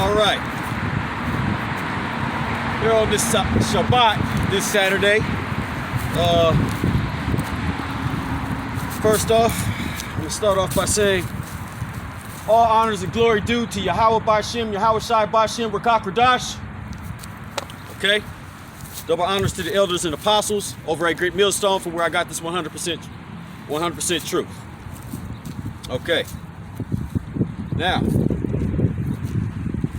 All right. Here on this Shabbat, this Saturday. First off, I'm going to start off by saying all honors and glory due to Yahweh B'Shem, Yahweh Shai B'Shem, Rakak Radash. Okay? Double honors to the elders and apostles over at Great Millstone, from where I got this 100% truth. Okay. Now,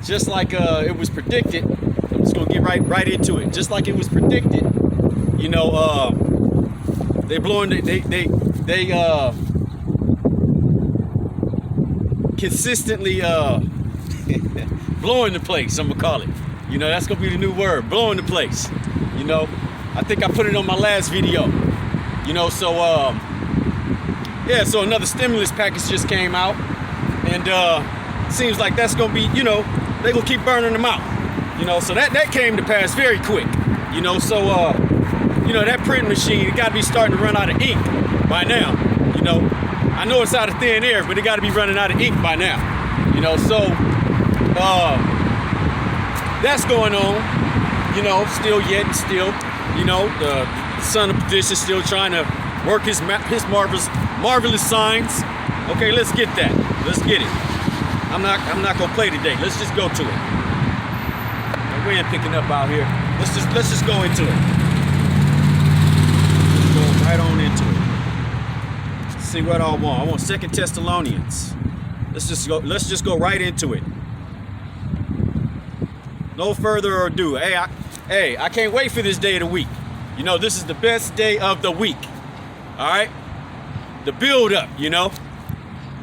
just like it was predicted, I'm just gonna get right into it. Just like it was predicted, you know, they blowing they consistently blowing the place. I'm gonna call it. You know, that's gonna be the new word, blowing the place. You know, I think I put it on my last video. You know, so yeah, so another stimulus package just came out, and seems like that's gonna be, you know, they gonna keep burning them out. You know, so that came to pass very quick. You know, so you know, that printing machine, it gotta be starting to run out of ink by now. You know, I know it's out of thin air, but it gotta be running out of ink by now. You know, so that's going on. You know, still, you know, the son of perdition still trying to work his marvelous signs. Okay, let's get that. Let's get it. I'm not gonna play today. Let's just go to it. The wind picking up out here. Let's just go into it. Let's go right on into it. Let's see what I want. I want 2 Thessalonians. Let's just go right into it. No further ado. Hey, I can't wait for this day of the week. You know, this is the best day of the week. All right? The build up, you know.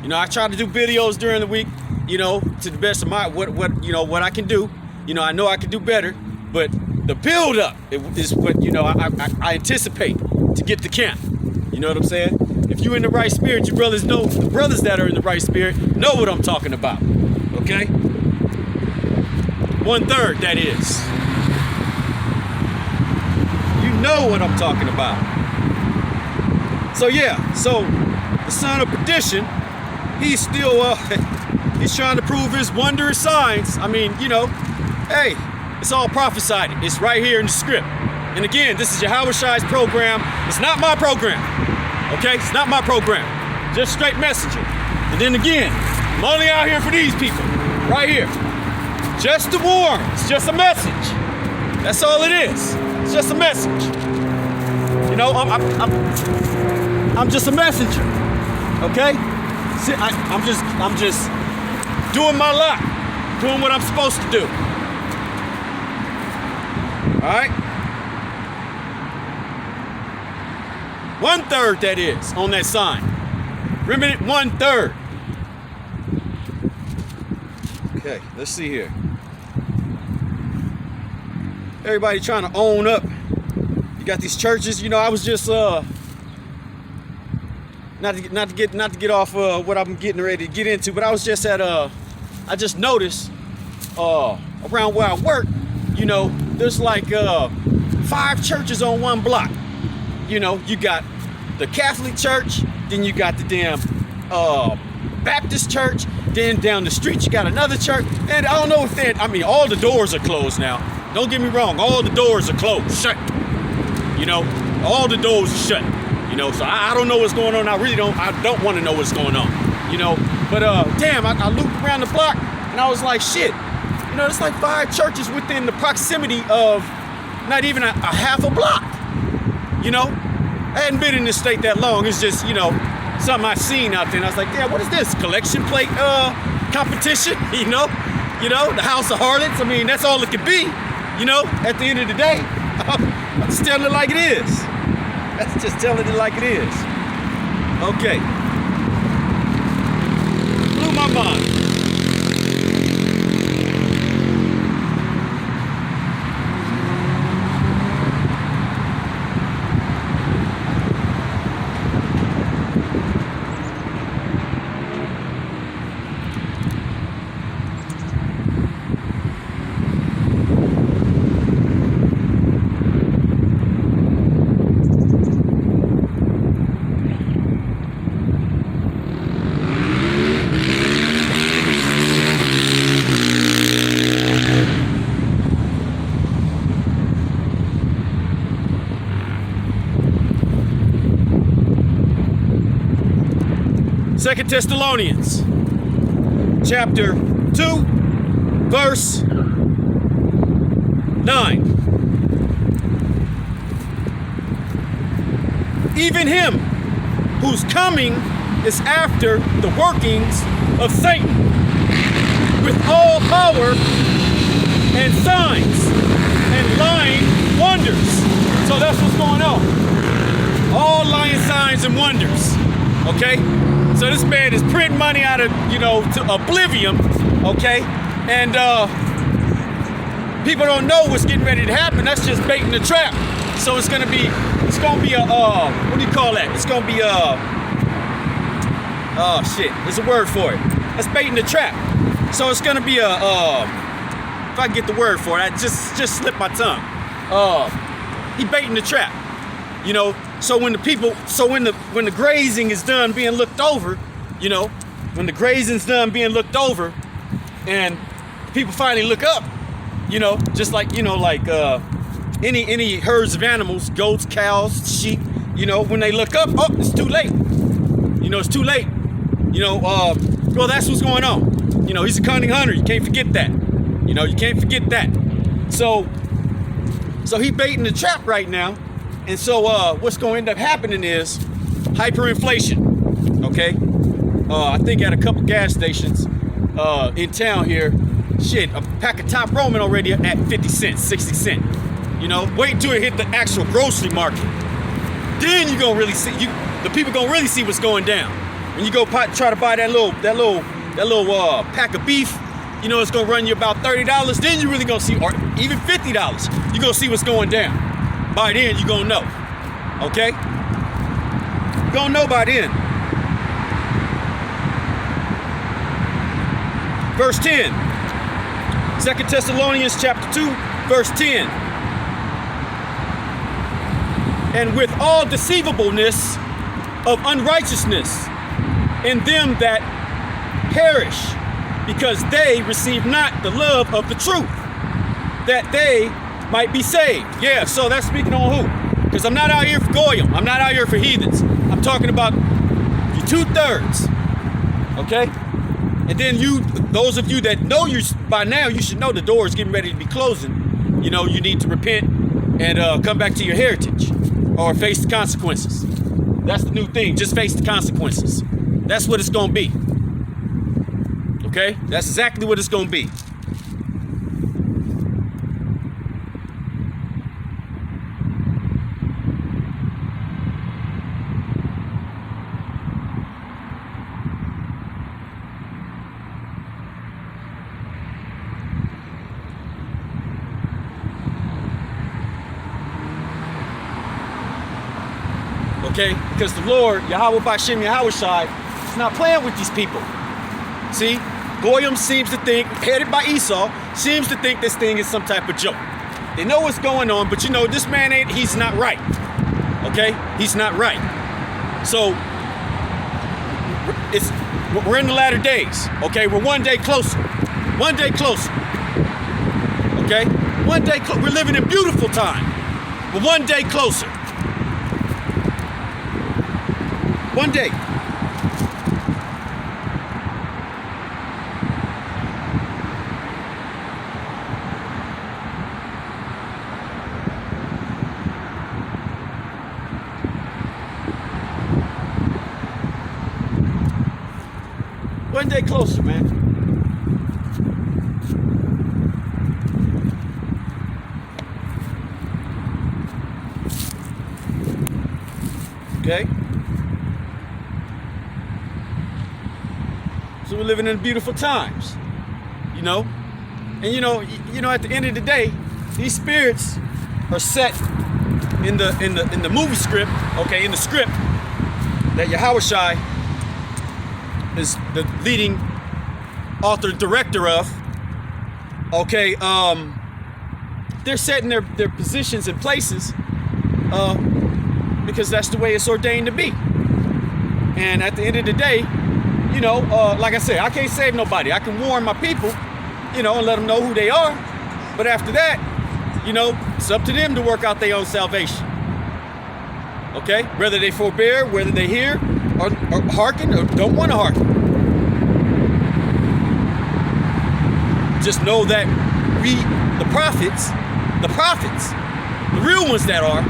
You know, I try to do videos during the week, you know, to the best of my what I can do. You know, I know I can do better, but the build up is what, you know, I anticipate to get to camp. You know what I'm saying? If you're in the right spirit, you brothers know, the brothers that are in the right spirit know what I'm talking about. Okay? 1/3, that is. You know what I'm talking about. So yeah, so the son of perdition, he's still he's trying to prove his wondrous signs. I mean, you know, hey, it's all prophesied. It's right here in the script. And again, this is Yahweh Shai's program. It's not my program. Okay? It's not my program. Just straight messenger. And then again, I'm only out here for these people. Right here. Just to warn. It's just a message. That's all it is. It's just a message. You know, I'm just a messenger. Okay? See, I'm just doing my lot, doing what I'm supposed to do. All right? 1/3, that is, on that sign. Remnant 1/3. Okay, let's see here. Everybody trying to own up. You got these churches. You know, I was just not to get off what I'm getting ready to get into, but I was just at I just noticed around where I work, you know, there's like 5 churches on one block. You know, you got the Catholic church, then you got the damn Baptist church, then down the street you got another church, and I don't know if I mean, all the doors are closed now. Don't get me wrong, all the doors are closed, shut. You know, all the doors are shut. You know, so I don't know what's going on. I don't want to know what's going on. You know, but damn, I looped around the block and I was like, shit. You know, it's like 5 churches within the proximity of not even a half a block. You know, I hadn't been in this state that long. It's just, you know, something I seen out there, and I was like, yeah, what is this? Collection plate competition? You know, the House of Harlots. I mean, that's all it could be. You know, at the end of the day, I'm just telling it like it is. That's just telling it like it is. Okay. Blew my mind. 2 Thessalonians chapter 2, verse 9. Even him whose coming is after the workings of Satan, with all power and signs and lying wonders. So that's what's going on. All lying signs and wonders. Okay? So this man is printing money out of, to oblivion. Okay? And people don't know what's getting ready to happen. That's just baiting the trap. So it's gonna be a what do you call that? It's gonna be there's a word for it. That's baiting the trap. So it's gonna be if I get the word for it, I just slipped my tongue. He baiting the trap. So when the grazing is done being looked over, when the grazing's done being looked over, and people finally look up, just like any herds of animals, goats, cows, sheep, when they look up, oh, it's too late. It's too late. Well, that's what's going on. He's a cunning hunter. You can't forget that. You can't forget that. So he baiting the trap right now. And so what's going to end up happening is hyperinflation. Okay? I think at a couple gas stations in town here, a pack of Top Roman already at 50 cents, 60 cents. Wait until it hit the actual grocery market. Then you're gonna really see the people gonna really see what's going down. When you go try to buy that little pack of beef, it's gonna run you about $30. Then you really gonna see, or even $50. You're gonna see what's going down. By then you're gonna know. Okay? You're gonna know by then. Verse 10. 2 Thessalonians chapter 2, verse 10. And with all deceivableness of unrighteousness in them that perish, because they receive not the love of the truth, that they might be saved. Yeah, so that's speaking on who? Because I'm not out here for Goyim. I'm not out here for heathens. I'm talking about you 2/3. Okay? And then those of you that know you by now, you should know the door is getting ready to be closing. You need to repent and come back to your heritage or face the consequences. That's the new thing. Just face the consequences. That's what it's going to be. Okay? That's exactly what it's going to be. Okay? Because the Lord, Yahweh Bashem Yahushai, is not playing with these people. See? Goyim seems to think, headed by Esau, seems to think this thing is some type of joke. They know what's going on, but this man he's not right. Okay? He's not right. So, we're in the latter days. Okay? We're one day closer. One day closer. Okay? One day we're living in beautiful time. We're one day closer. One day. One day closer, man. Okay? So we're living in beautiful times, And at the end of the day, these spirits are set in the movie script, okay, in the script that Yahushai is the leading author director of. Okay, they're setting their positions and places because that's the way it's ordained to be. And at the end of the day, like I said, I can't save nobody. I can warn my people, and let them know who they are. But after that, it's up to them to work out their own salvation. Okay? Whether they forbear, whether they hear, or hearken or don't want to hearken. Just know that we, the prophets, the real ones that are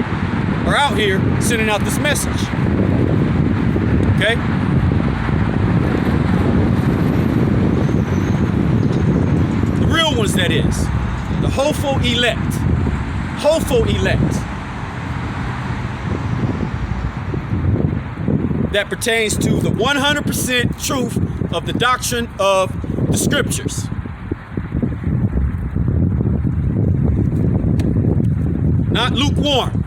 out here sending out this message. Okay? The real ones, that is. The hopeful elect. Hopeful elect. That pertains to the 100% truth of the doctrine of the scriptures. Not lukewarm.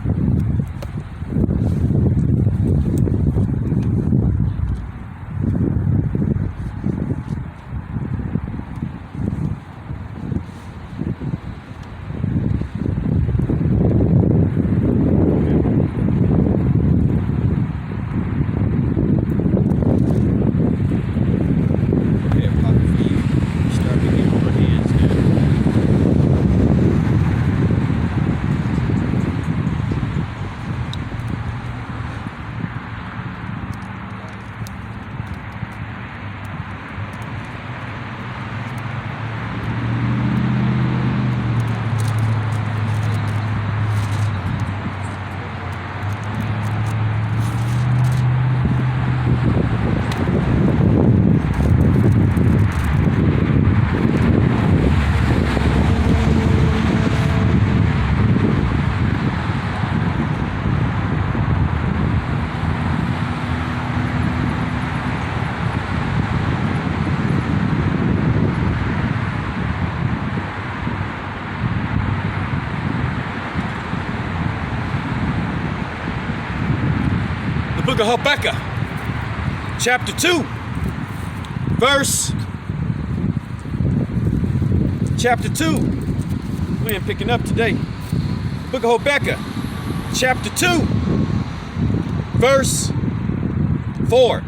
Book of Habakkuk, chapter 2, verse, chapter 2. We ain't picking up today. Book of Habakkuk, chapter 2, verse 4.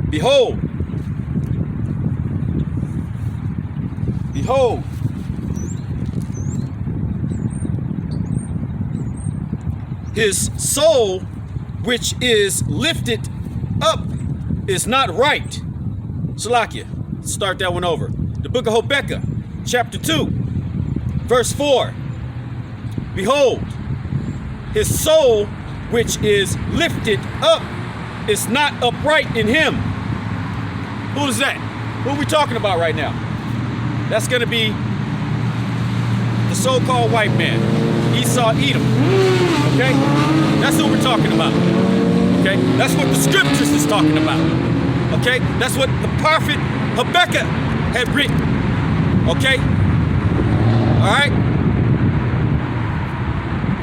Behold, behold, his soul which is lifted up is not right. Salakia, start that one over. The book of Habakkuk, chapter 2, verse 4. Behold, his soul which is lifted up is not upright in him. Who is that? Who are we talking about right now? That's going to be the so-called white man, Esau Edom. Okay? That's who we're talking about. Okay? That's what the scriptures is talking about. Okay? That's what the prophet Habakkuk had written. Okay? Alright?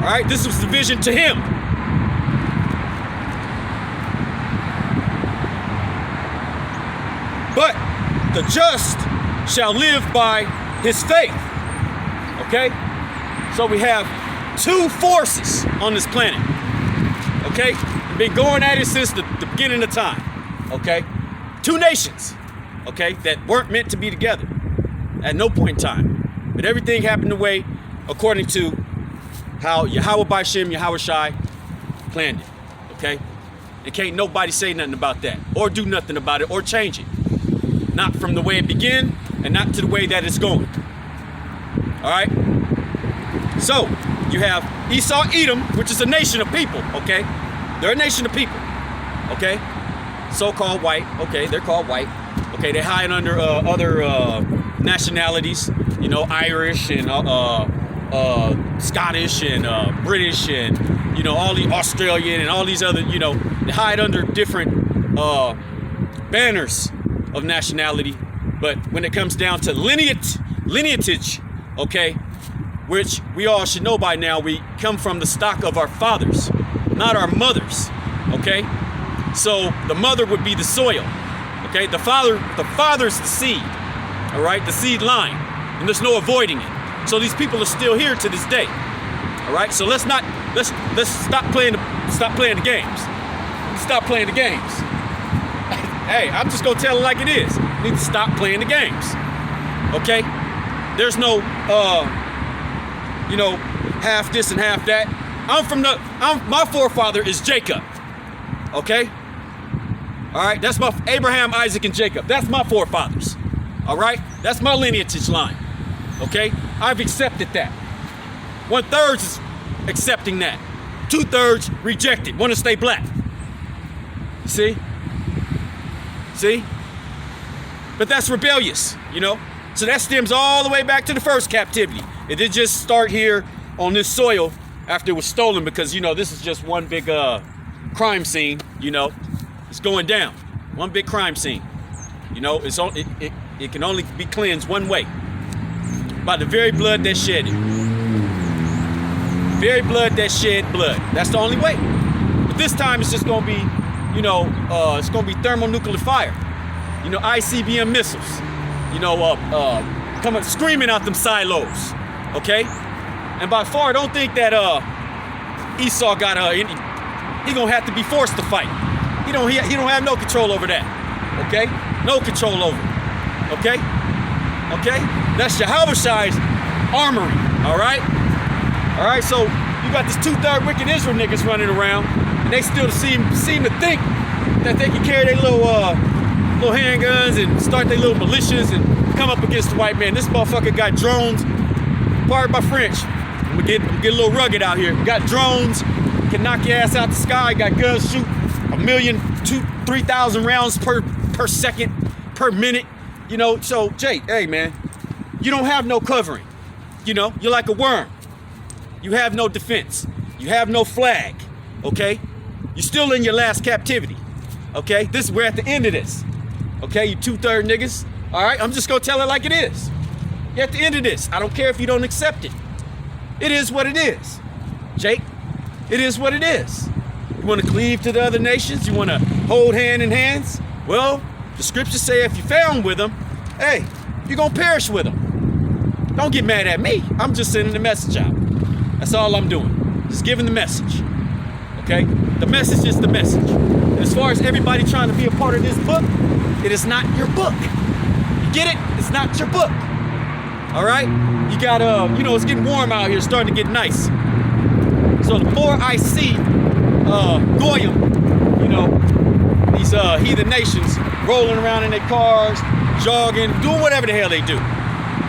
Alright, this was the vision to him. But the just shall live by his faith. Okay? So we have two forces on this planet. Okay? Been going at it since the beginning of time. Okay? Two nations. Okay? That weren't meant to be together at no point in time. But everything happened the way according to how Yahweh B'Shem, Yahweh Shai planned it. Okay? And can't nobody say nothing about that or do nothing about it or change it. Not from the way it began and not to the way that it's going. All right? So, you have Esau Edom, which is a nation of people, okay? They're a nation of people, okay? So-called white, okay, they're called white. Okay, they hide under other nationalities, you know, Irish and Scottish and British and, you know, all the Australian and all these other, you know, they hide under different banners of nationality. But when it comes down to lineage, okay, which we all should know by now, we come from the stock of our fathers, not our mothers, okay? So the mother would be the soil, okay? The father's the seed, all right? The seed line, and there's no avoiding it. So these people are still here to this day, all right? So let's stop playing the games. Stop playing the games. Hey, I'm just gonna tell it like it is. You need to stop playing the games, okay? There's no, you know, half this and half that. My forefather is Jacob. Okay? All right, that's my Abraham, Isaac, and Jacob. That's my forefathers. All right? That's my lineage line. Okay? I've accepted that. 1/3 is accepting that. 2/3 rejected, want to stay black. See? See? But that's rebellious, you know? So that stems all the way back to the first captivity. It didn't just start here on this soil after it was stolen, because, you know, this is just one big crime scene, you know? It's going down. One big crime scene. You know, it can only be cleansed one way. By the very blood that shed it. Very blood that shed blood. That's the only way. But this time it's just gonna be, you know, it's gonna be thermonuclear fire. You know, ICBM missiles. You know, coming screaming out them silos. Okay? And by far, don't think that Esau got he gonna have to be forced to fight. He don't have no control over that. Okay? No control over it. Okay? Okay? That's Yahushai's armory. All right? All right, so you got this 2/3 wicked Israel niggas running around, and they still seem to think that they can carry their little handguns and start their little militias and come up against the white man. This motherfucker got drones. Pardon my French. I'm gonna get a little rugged out here. Got drones, can knock your ass out the sky. Got guns, shoot 1,000,000, 2,000, 3,000 rounds per second, per minute. You know, so Jay, hey man, you don't have no covering. You know, you're like a worm. You have no defense. You have no flag, okay? You're still in your last captivity, okay? We're at the end of this, okay? You 2/3 niggas, all right? I'm just gonna tell it like it is. You're at the end of this. I don't care if you don't accept it. It is what it is, Jake. It is what it is. You wanna cleave to the other nations? You wanna hold hand in hands? Well, the scriptures say if you found with them, hey, you're gonna perish with them. Don't get mad at me. I'm just sending the message out. That's all I'm doing. Just giving the message. Okay? The message is the message. And as far as everybody trying to be a part of this book, it is not your book. You get it? It's not your book. All right? You got, you know, it's getting warm out here. It's starting to get nice. So the more I see Goyim, you know, these heathen nations rolling around in their cars, jogging, doing whatever the hell they do.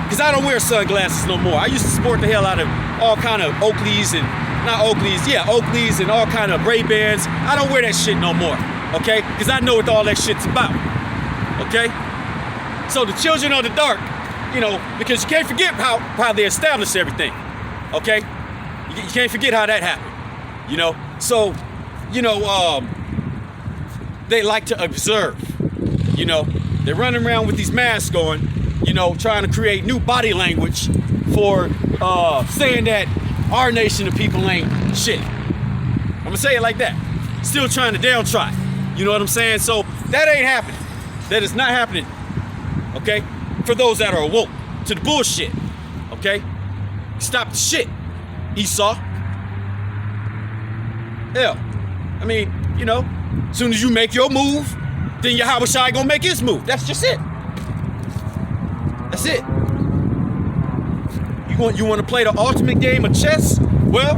Because I don't wear sunglasses no more. I used to sport the hell out of all kind of Oakleys and, not Oakleys, yeah, Oakleys and all kind of Ray-Bans. I don't wear that shit no more, okay? Because I know what all that shit's about, okay? So the children of the dark, you know, because you can't forget how they established everything, okay? You can't forget how that happened, you know? So, you know, they like to observe, you know? They're running around with these masks on, you know, trying to create new body language for saying that our nation of people ain't shit. I'm gonna say it like that. Still trying to downtry. You know what I'm saying? So that ain't happening. That is not happening. Okay? For those that are awoke to the bullshit. Okay? Stop the shit, Esau. Hell, I mean, you know, as soon as you make your move, then Yahushai gonna make his move. That's just it. That's it. You want to play the ultimate game of chess? Well,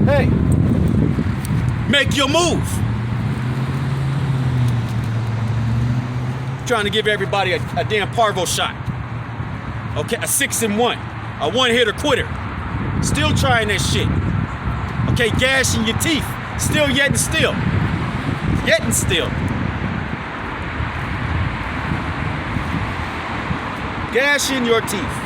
hey, make your move. Trying to give everybody a damn parvo shot. Okay, a 6-1, a one-hitter quitter. Still trying that shit. Okay, gashing your teeth. Still yet and still. Yet and still. Gashing your teeth.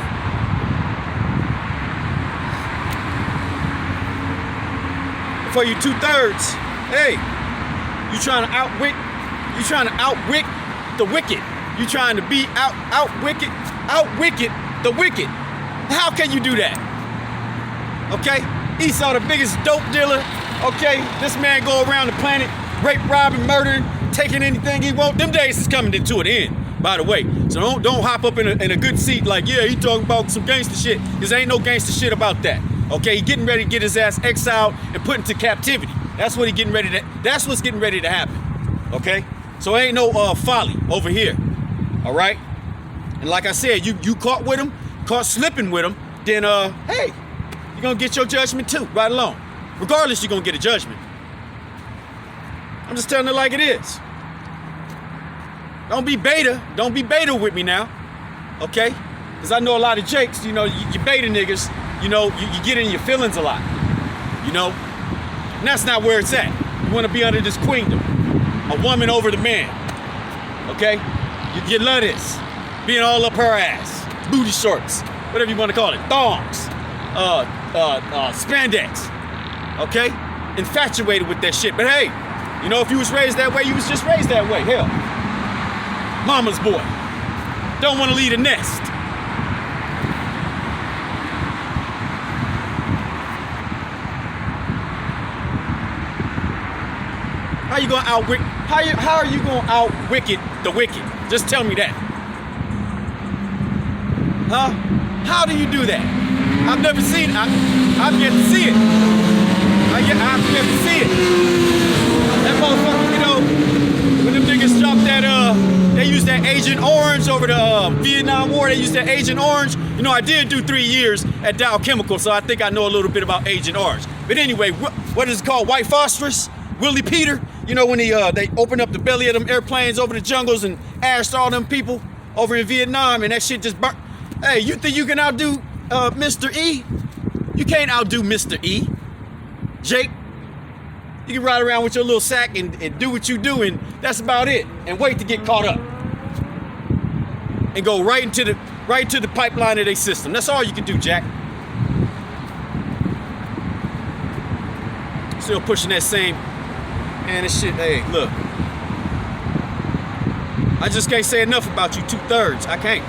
For you 2/3, hey, you trying to outwit the wicked. You trying to be outwicked the wicked. How can you do that? Okay, Esau, the biggest dope dealer. Okay, this man go around the planet, rape, robbing, murdering, taking anything he want. Them days is coming to an end, by the way. So don't hop up in a good seat like, yeah, he talking about some gangster shit. Cause ain't no gangster shit about that. Okay, he getting ready to get his ass exiled and put into captivity. That's what's getting ready to happen. Okay? So ain't no folly over here. All right? And like I said, you caught with him, caught slipping with him, then hey, you're gonna get your judgment too, right along. Regardless, you're gonna get a judgment. I'm just telling it like it is. Don't be beta. Don't be beta with me now. Okay? Because I know a lot of jakes, you know, you beta niggas, you know, you get in your feelings a lot. You know? And that's not where it's at. You want to be under this queendom. A woman over the man. Okay? You love this. Being all up her ass. Booty shorts. Whatever you want to call it. Thongs. Spandex. Okay? Infatuated with that shit. But hey, you know, if you was raised that way, you was just raised that way. Hell. Mama's boy. Don't want to leave a nest. How you gonna how are you gonna out-wicked the wicked? Just tell me that. Huh? How do you do that? I've never seen it. I've yet to see it. I've yet to see it. That motherfucker, you know, when them niggas dropped that, they used that Agent Orange over the Vietnam War. They used that Agent Orange. You know, I did do 3 years at Dow Chemical, so I think I know a little bit about Agent Orange. But anyway, what is it called? White phosphorus? Willie Peter? You know, when they opened up the belly of them airplanes over the jungles and ashed all them people over in Vietnam, and that shit just burnt. Hey, you think you can outdo Mr. E? You can't outdo Mr. E. Jake, you can ride around with your little sack and do what you do, and that's about it. And wait to get caught up. And go right into the pipeline of their system. That's all you can do, Jack. Still pushing that same, man, this shit, hey, look. I just can't say enough about you 2/3. I can't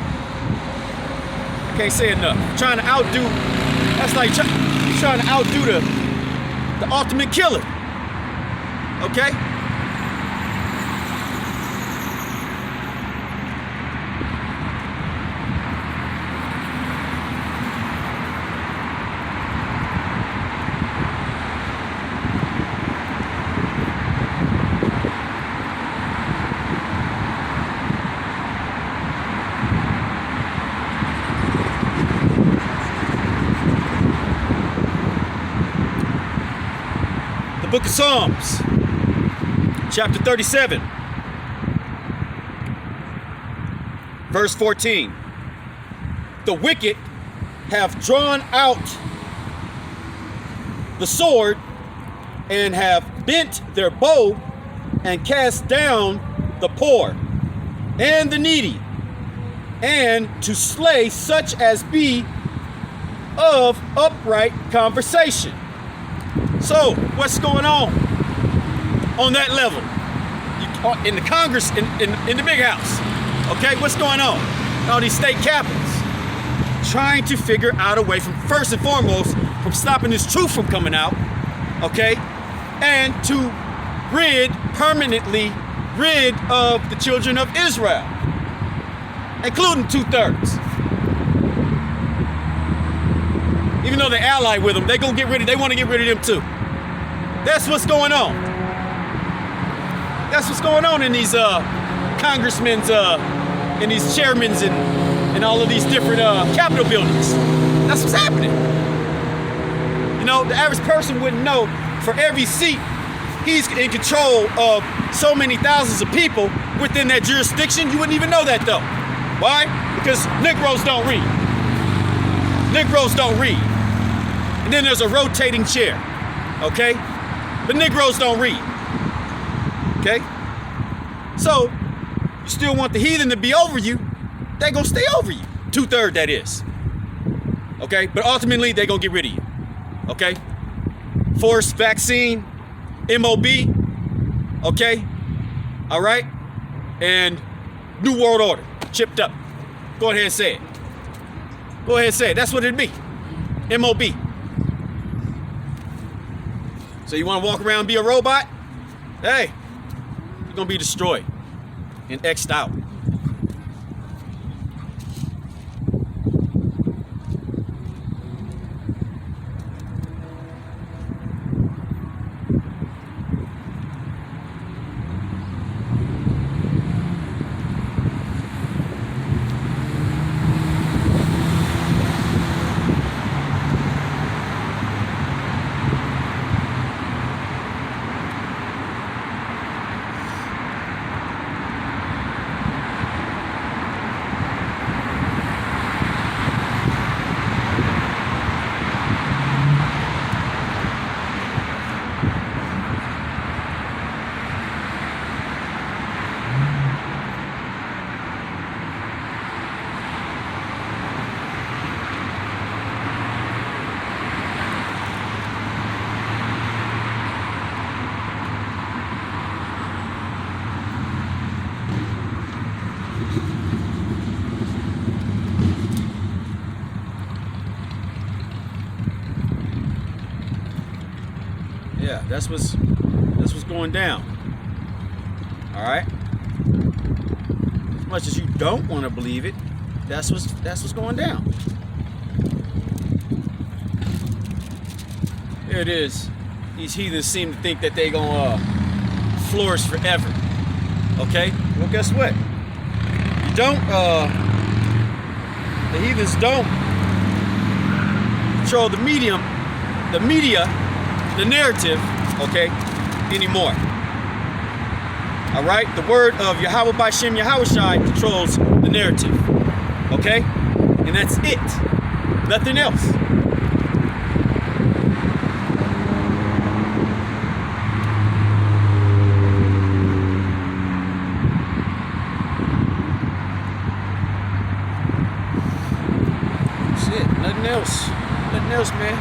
say enough. Trying to outdo, that's like trying to outdo the ultimate killer. Okay? Book of Psalms, chapter 37, verse 14. The wicked have drawn out the sword and have bent their bow and cast down the poor and the needy, and to slay such as be of upright conversation. So, what's going on that level? In the Congress, in the big house, okay? What's going on? All these state capitals trying to figure out a way from, first and foremost, from stopping this truth from coming out, okay? And to permanently rid of the children of Israel, including 2/3. Even though they ally with them, they want to get rid of them too. That's what's going on. That's what's going on in these congressmen's, in these chairmen's and all of these different Capitol buildings. That's what's happening. You know, the average person wouldn't know. For every seat, he's in control of so many thousands of people within that jurisdiction. You wouldn't even know that though. Why? Because Negroes don't read. Negroes don't read. And then there's a rotating chair, okay? But Negroes don't read, okay? So, you still want the heathen to be over you, they're gonna stay over you. 2/3, that is. Okay? But ultimately, they're gonna get rid of you, okay? Forced vaccine, MOB, okay? All right? And New World Order, chipped up. Go ahead and say it. Go ahead and say it. That's what it'd be. MOB. So you want to walk around and be a robot? Hey, you're going to be destroyed and X'd out. That's what's going down. All right. As much as you don't want to believe it, that's what's going down. Here it is. These heathens seem to think that they gonna flourish forever. Okay? Well, guess what? You don't. The heathens don't control the media, the narrative. Okay? Anymore. All right? The word of Yahweh B'Shem Yahushai controls the narrative. Okay? And that's it. Nothing else. Nothing else, man.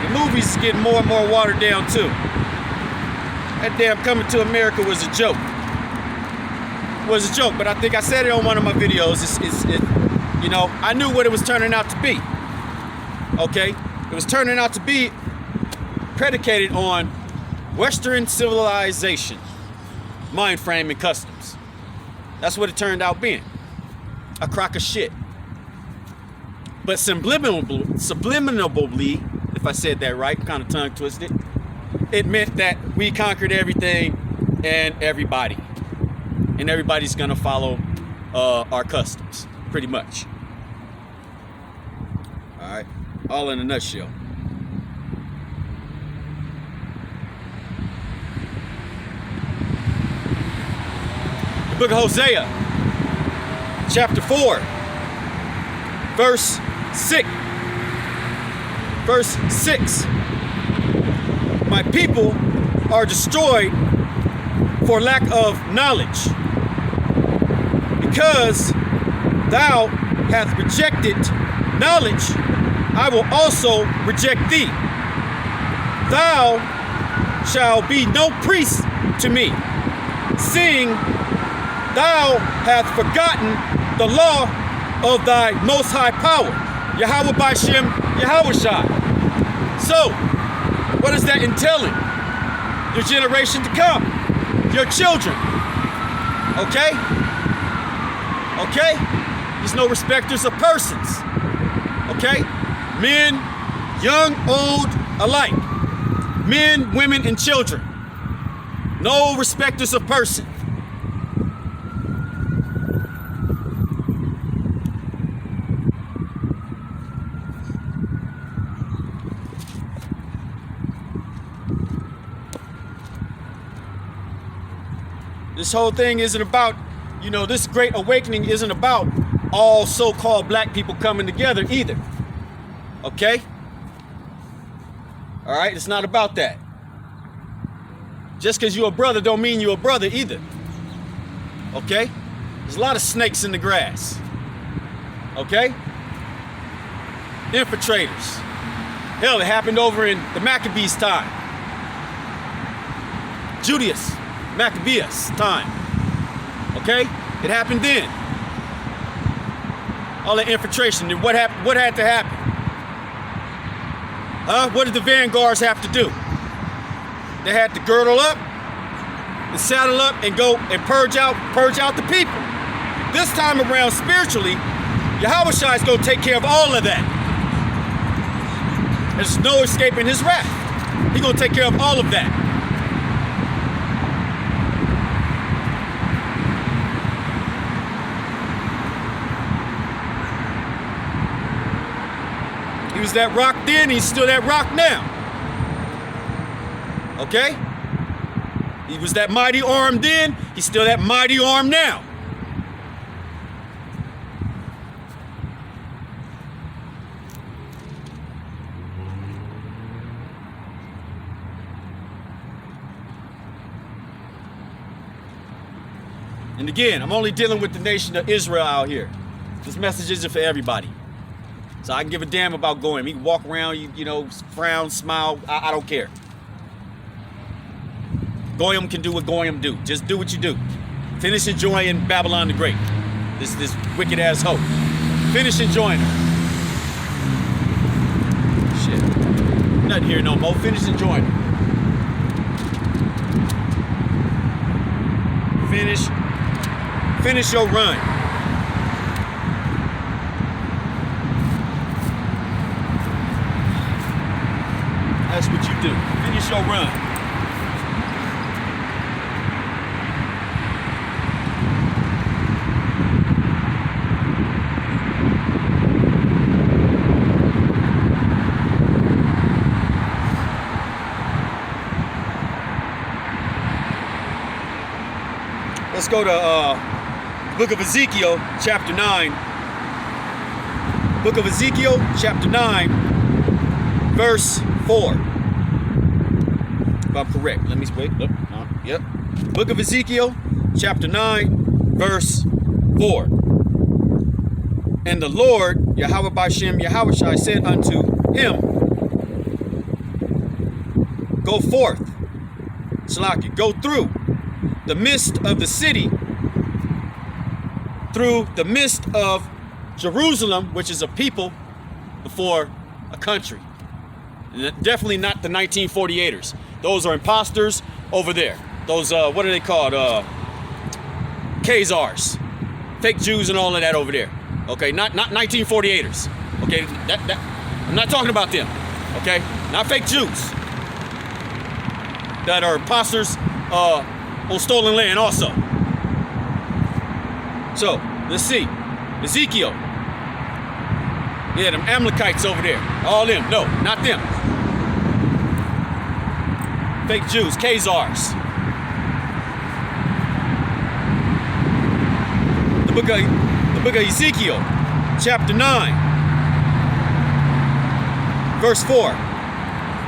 The movies is getting more and more watered down too. That damn Coming to America was a joke. Was a joke, but I think I said it on one of my videos. You know, I knew what it was turning out to be. Okay, it was turning out to be predicated on Western civilization, mind frame, and customs. That's what it turned out being. A crock of shit. But subliminally, if I said that right, kind of tongue twisted, it meant that we conquered everything and everybody. And everybody's gonna follow our customs, pretty much. All right, all in a nutshell. Book of Hosea, chapter 4, verse 6. Verse 6. My people are destroyed for lack of knowledge, because thou hast rejected knowledge, I will also reject thee. Thou shalt be no priest to me, seeing thou hast forgotten the law of thy most high power, Yahweh B'Shem Yahushai. So, what is that entailing? Your generation to come, your children. Okay? Okay? There's no respecters of persons. Okay? Men, young, old, alike. Men, women, and children. No respecters of person. This whole thing isn't about, you know, this great awakening isn't about all so-called black people coming together either. Okay? All right? It's not about that. Just because you're a brother don't mean you're a brother either. Okay? There's a lot of snakes in the grass. Okay? Infiltrators. Hell, it happened over in the Maccabees' time. Judas Maccabeus time. Okay? It happened then. All that infiltration. And what happened? What had to happen? What did the vanguards have to do? They had to girdle up and saddle up and go and purge out the people. This time around, spiritually, Yahushua is going to take care of all of that. There's no escaping his wrath. He's going to take care of all of that. He was that rock then, he's still that rock now. Okay? He was that mighty arm then, he's still that mighty arm now. And again, I'm only dealing with the nation of Israel out here. This message isn't for everybody. So I can give a damn about Goyim. He can walk around, you know, frown, smile. I don't care. Goyim can do what Goyim do. Just do what you do. Finish enjoying Babylon the Great. This wicked ass hoe. Finish enjoying her. nothing here no more. Finish and join. Finish your run. That's what you do. Finish your run. Let's go to the book of Ezekiel, chapter 9. Book of Ezekiel, chapter 9, verse 4. If I'm correct. Let me wait. Yep. Book of Ezekiel, chapter 9, verse 4. And the Lord, Yahweh Bashem Yahushai, said unto him, go forth, Shalaki, go through the midst of the city, through the midst of Jerusalem, which is a people before a country. Definitely not the 1948ers. Those are imposters over there. Those, what are they called? Khazars. Fake Jews and all of that over there. Okay, not 1948ers. Okay, I'm not talking about them. Okay, not fake Jews. That are imposters, on stolen land also. So, let's see. Ezekiel. Yeah, them Amalekites over there. All them. No, not them. Fake Jews, Khazars. The book of Ezekiel, chapter 9, verse 4.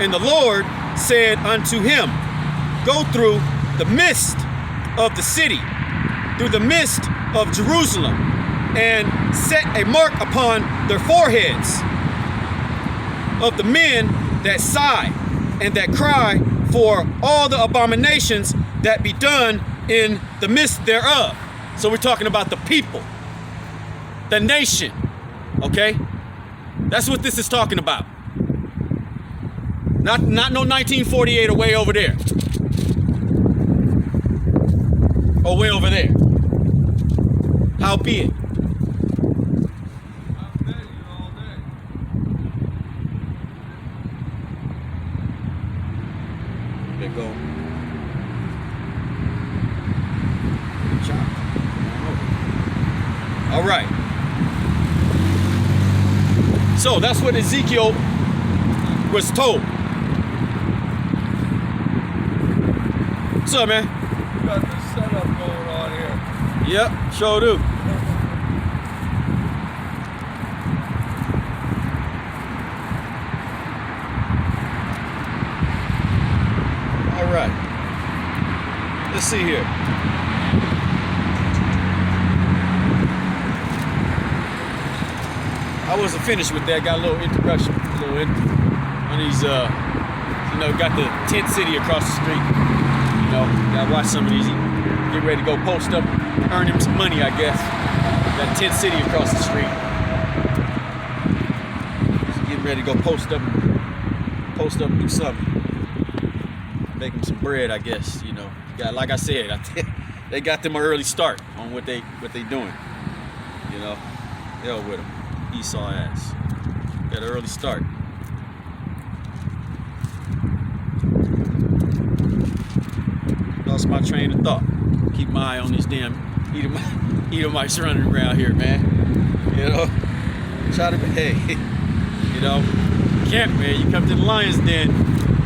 And the Lord said unto him, go through the midst of the city, through the midst of Jerusalem, and set a mark upon their foreheads of the men that sigh and that cry for all the abominations that be done in the midst thereof. So we're talking about the people, the nation, okay? That's what this is talking about. Not no 1948 or way over there. Or way over there. Howbeit. There you go. All right. So that's what Ezekiel was told. What's up, man? You got the setup going on here. Yep, sure do. All right. Let's see here. I wasn't finished with that. Got a little introduction, on these, got the tent city across the street. Gotta watch some of these. Get ready to go post up, earn him some money, I guess. Got tent city across the street. So getting ready to go post up and do something. Make him some bread, I guess. Got, like I said, they got them an early start on what they doing. Hell with them. Esau ass. Got an early start. Lost my train of thought. Keep my eye on these damn Edomites running around here, man. Try to behave. Can't, man. You come to the lion's den,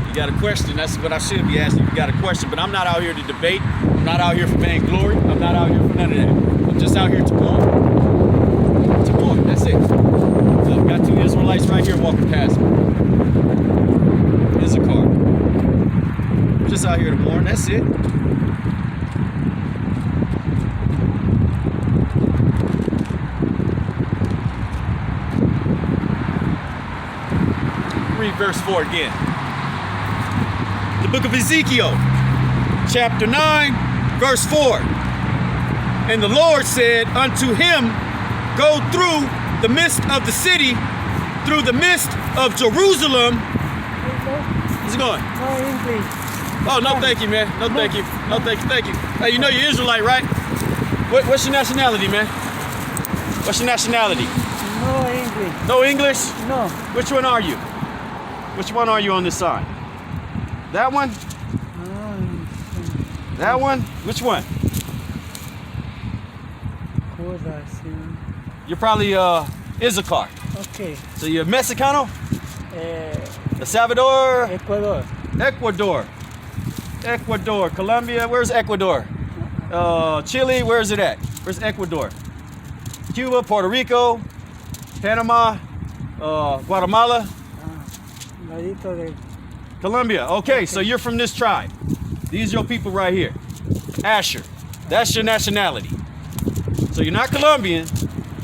you got a question. That's what I should be asking. You got a question, but I'm not out here to debate. I'm not out here for vainglory. I'm not out here for none of that. I'm just out here to mourn. That's it. Look, got two Israelites right here walking past me. There's a car. Just out here to mourn. That's it. Read verse 4 again. The book of Ezekiel, chapter 9, verse 4. And the Lord said unto him, go through the midst of the city, through the midst of Jerusalem, How's it going? No English. Oh, no thank you, man. No thank you. No thank you, thank you. Hey, you know you're Israelite, right? What's your nationality, man? What's your nationality? No English. No English? No. Which one are you? Which one are you on this side? That one? That one? Which one? You're probably Issachar. Okay. So you're Mexicano? Eh, El Salvador? Ecuador. Ecuador. Colombia, where's Ecuador? Chile, where's it at? Where's Ecuador? Cuba, Puerto Rico, Panama, Guatemala, Ladito de. Colombia. Okay, so you're from this tribe. These are your people right here. Asher. That's your nationality. So you're not Colombian.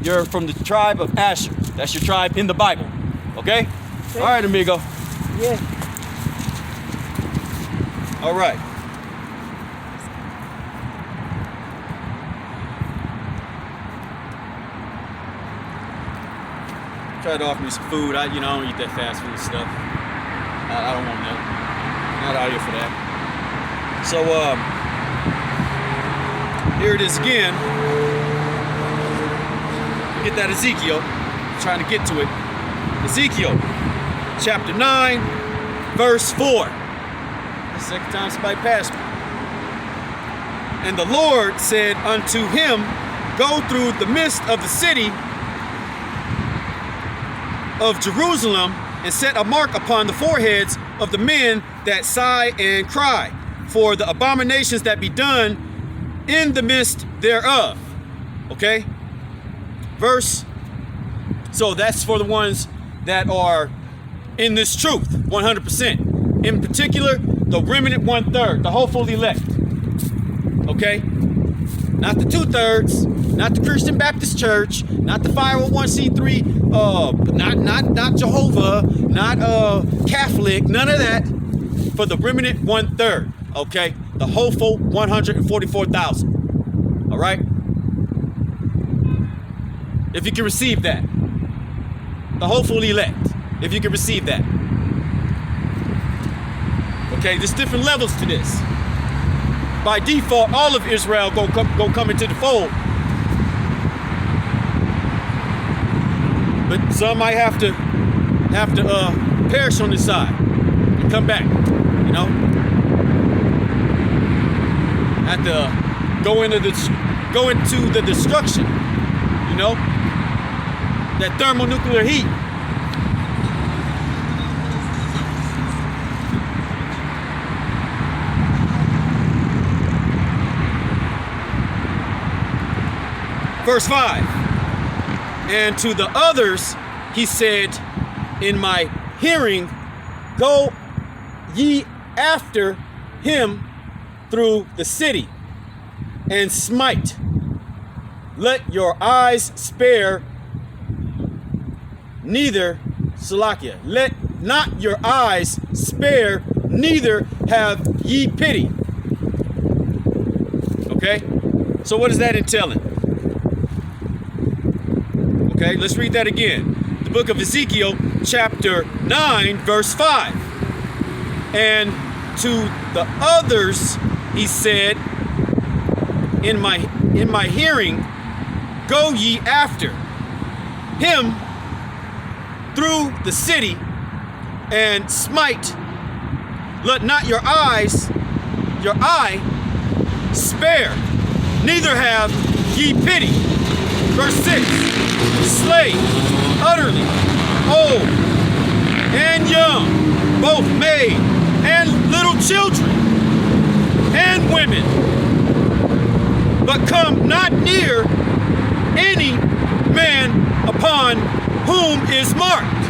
You're from the tribe of Asher. That's your tribe in the Bible. Okay? All right, amigo. Yes. All right. Tried to offer me some food. I don't eat that fast food stuff. I don't want that. Not out here for that. So, here it is again. Get that Ezekiel. I'm trying to get to it. Ezekiel, chapter 9, verse 4. The second time somebody passed me. And the Lord said unto him, go through the midst of the city of Jerusalem and set a mark upon the foreheads of the men that sigh and cry for the abominations that be done in the midst thereof. Okay? So that's for the ones that are in this truth, 100%. In particular, the remnant 1/3, the hopeful elect. Okay? Not the 2/3, not the Christian Baptist Church, not the 501c3, not Jehovah, not Catholic, none of that. For the remnant 1/3, okay? The hopeful 144,000. All right? If you can receive that. The hopeful elect, if you can receive that. Okay, there's different levels to this. By default, all of Israel go come into the fold. But some might have to perish on this side and come back, you know? Have to go into the destruction, you know? That thermonuclear heat. Verse 5. And to the others he said, in my hearing, go ye after him through the city and smite. Let your eyes spare neither, Salakia, let not your eyes spare, neither have ye pity. Okay? So what is that entailing? Okay, let's read that again. The book of Ezekiel, chapter 9, verse 5. And to the others he said, in my hearing, go ye after him through the city and smite. Let not your eye spare, neither have ye pity. Verse 6. Slay utterly old and young, both maid and little children and women, but come not near any man upon whom is marked.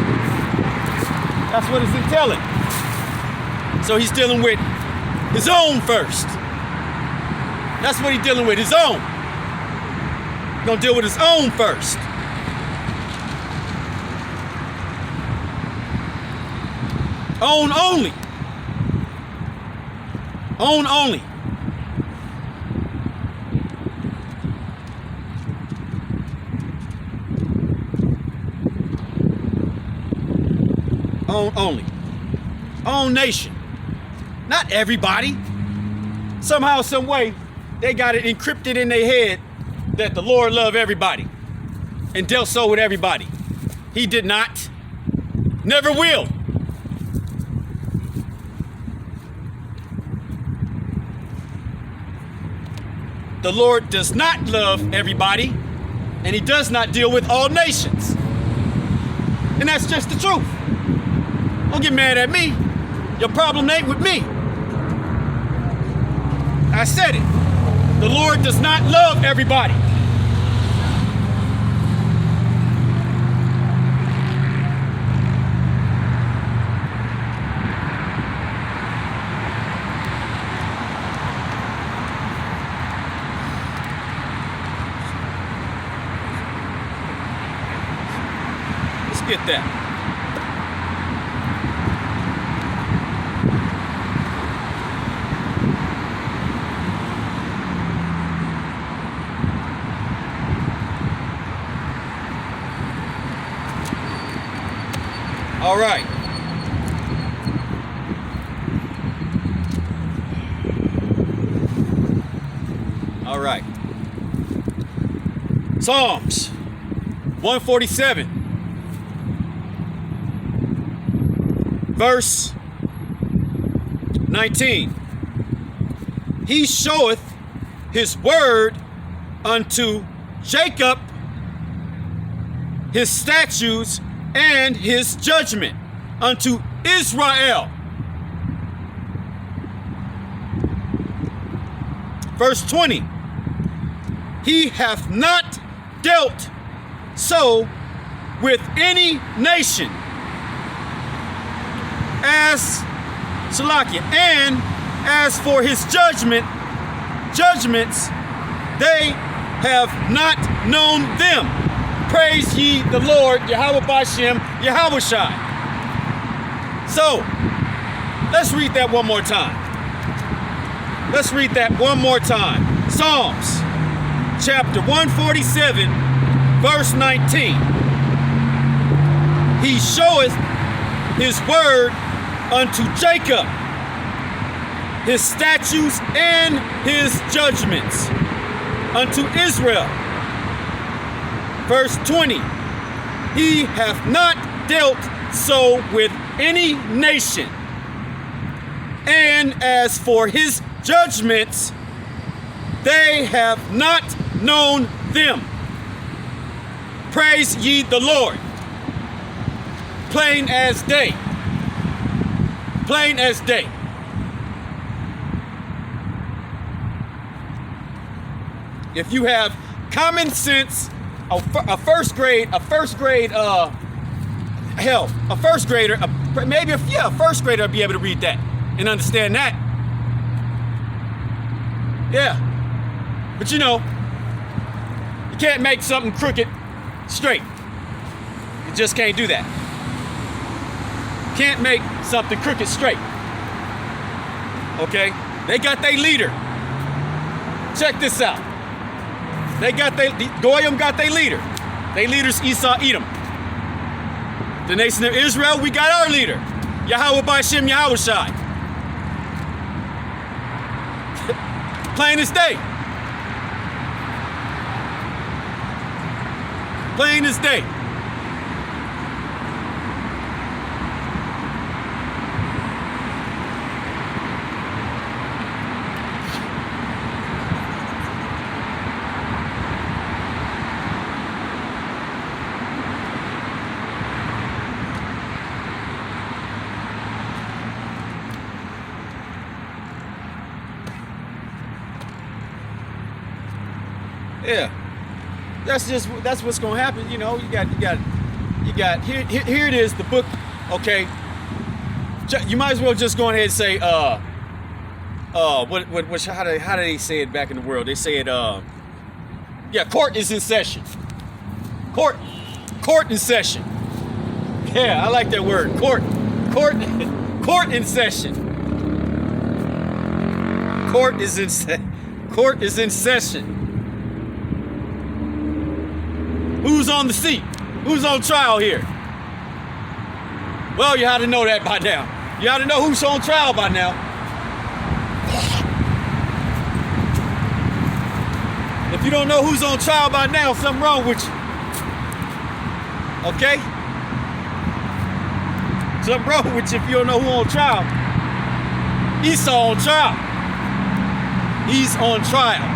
That's what it's entailing. So he's dealing with his own first. That's what he's dealing with, his own. He's gonna deal with his own first. Own only. Own only. Own only. own nation. Not everybody. Somehow, some way, they got it encrypted in their head that the Lord loved everybody and dealt so with everybody. He did not. Never will. The Lord does not love everybody, and he does not deal with all nations. And that's just the truth. Don't get mad at me. Your problem ain't with me. I said it. The Lord does not love everybody. Get that. All right. All right. Psalms 147. Verse 19. He showeth his word unto Jacob, his statutes and his judgment unto Israel. Verse 20. He hath not dealt so with any nation as Salakia, and as for his judgments, they have not known them. Praise ye the Lord, Yahweh Bashem, Yahweh Shai. So, let's read that one more time. Let's read that one more time. Psalms, chapter 147, verse 19. He showeth his word unto Jacob, his statutes and his judgments unto Israel. Verse 20. He hath not dealt so with any nation. And as for his judgments, they have not known them. Praise ye the Lord. Plain as day. Plain as day. If you have common sense, a first grader, maybe a first grader will be able to read that and understand that. Yeah. But you know, you can't make something crooked straight. You just can't do that. Can't make something crooked straight. Okay? They got their leader. Check this out. They got Goyim got their leader. Their leader's Esau Edom. The nation of Israel, we got our leader. Yahweh Bashem Yahweh Shai. Plain as day. Plain as day. Yeah, that's what's gonna happen. You know, you got here it is, the book. Okay, you might as well just go ahead and say how do they say it back in the world? They say it yeah, court is in session. Court in session. Yeah, I like that word. Court in session. Court is in session. Who's on the seat? Who's on trial here? Well, you had to know that by now. You ought to know who's on trial by now. If you don't know who's on trial by now, something wrong with you. Okay? Something wrong with you if you don't know who on trial. Esau on trial. He's on trial.